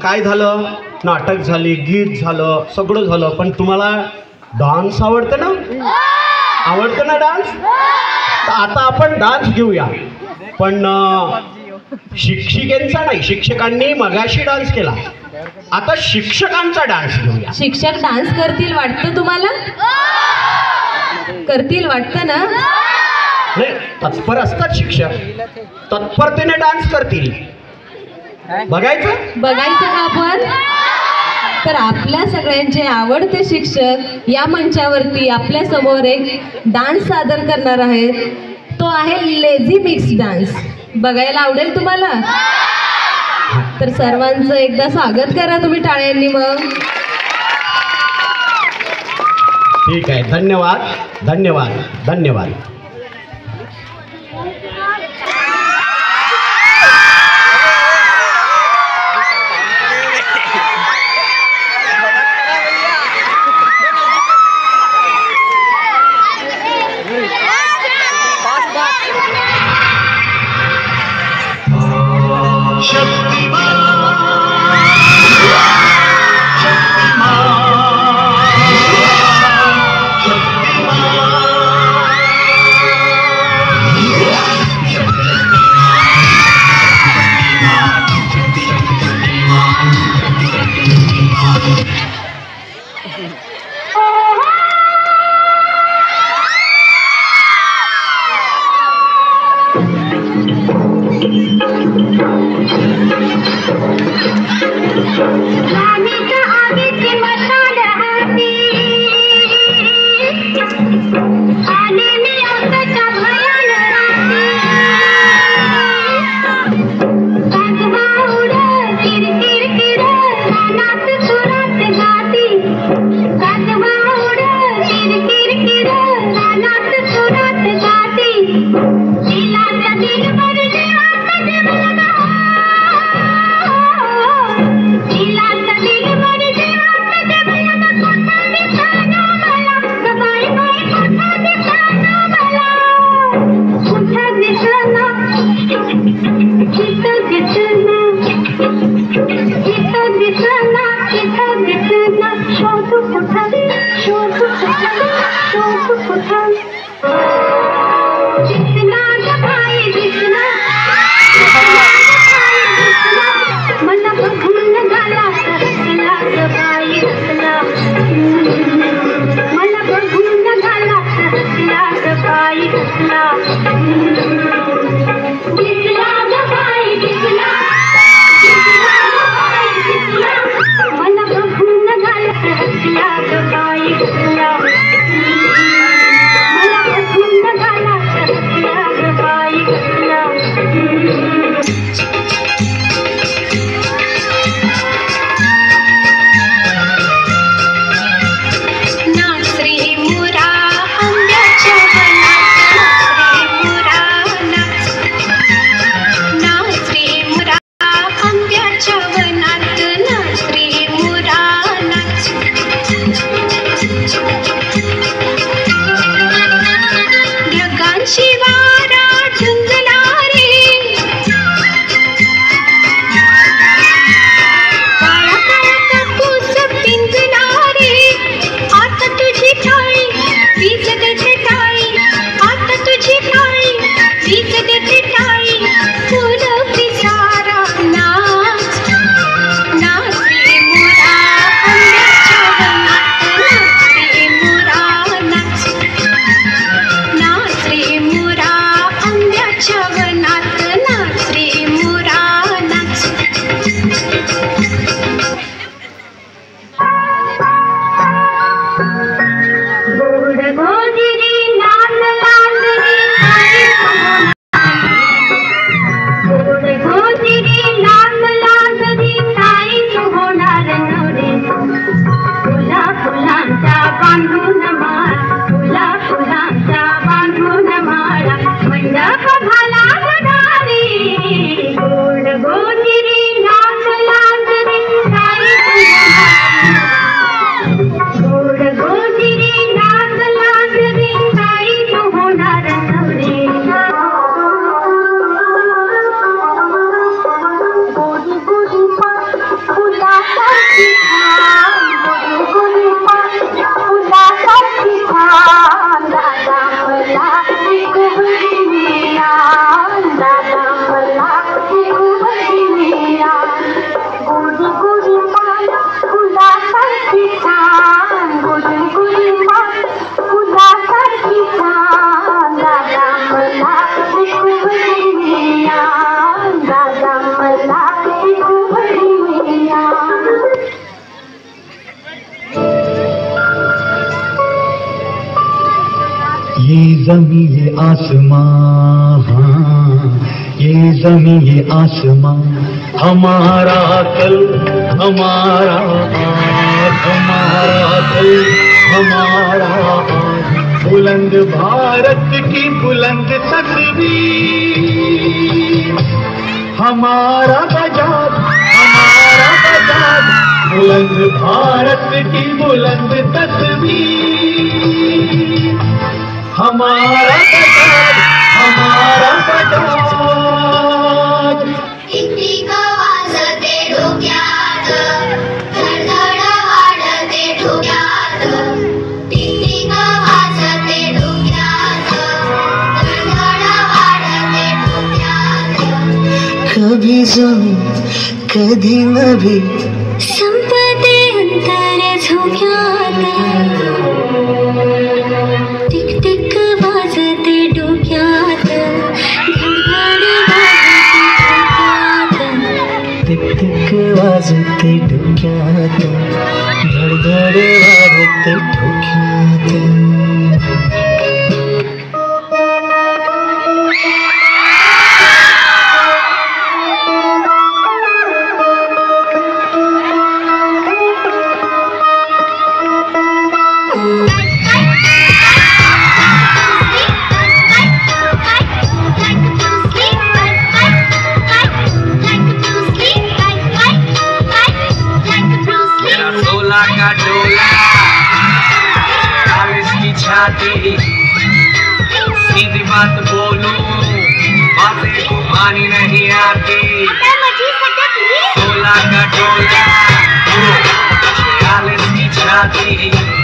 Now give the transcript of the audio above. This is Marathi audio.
काय झालं, नाटक झाली, गीत झालं, सगळं झालं, पण तुम्हाला डान्स आवडतं ना? आवडतं ना डान्स? तर आता आपण डान्स घेऊया, पण शिक्षिकेचा नाही, शिक्षकांनी मगाशी डान्स केला, आता शिक्षकांचा डान्स घेऊया. शिक्षक डान्स करतील वाटतं तुम्हाला? करतील वाटतं ना? नाही, तत्पर असतात शिक्षक, तत्परतेने डान्स करतील. बघायचं का आपण? तर आपल्या सगळ्यांचे आवडते शिक्षक या मंचावरती आपल्या समोर एक डान्स सादर करणार आहेत. तो आहे लेझी मिक्स डान्स. बघायला आवडेल तुम्हाला? तर सर्वांचं एकदा स्वागत करा तुम्ही टाळ्यांनी. मग ठीक आहे, धन्यवाद धन्यवाद धन्यवाद. दिल जमी ये आसमां, हाँ, ये जमी ये आसमां, हमारा कल, हमारा आज, हमारा कल, हमारा आज, बुलंद भारत की बुलंद तस्वीर, हमारा बजाज, हमारा बजाज, बुलंद भारत की बुलंद तस्वीर, हमारा बजाज, हमारा बजाज। टिकटिक वाजते डोक्यात, धडधड वाढते डोक्यात, टिकटिक वाजते डोक्यात, धडधड वाढते डोक्यात. कभी जमी कधी नभी, संपते अंतर झोक्यात, टिकटिक वाजते डोक्यात, धडधड टिक वाजते डोक्यात, धडधड वाजते डोक्यात. का डोला, चालीस की छाती, सीधी बात बोलूं, बातें घुमानी नहीं आती. 16 का डोला, 40 की छाती.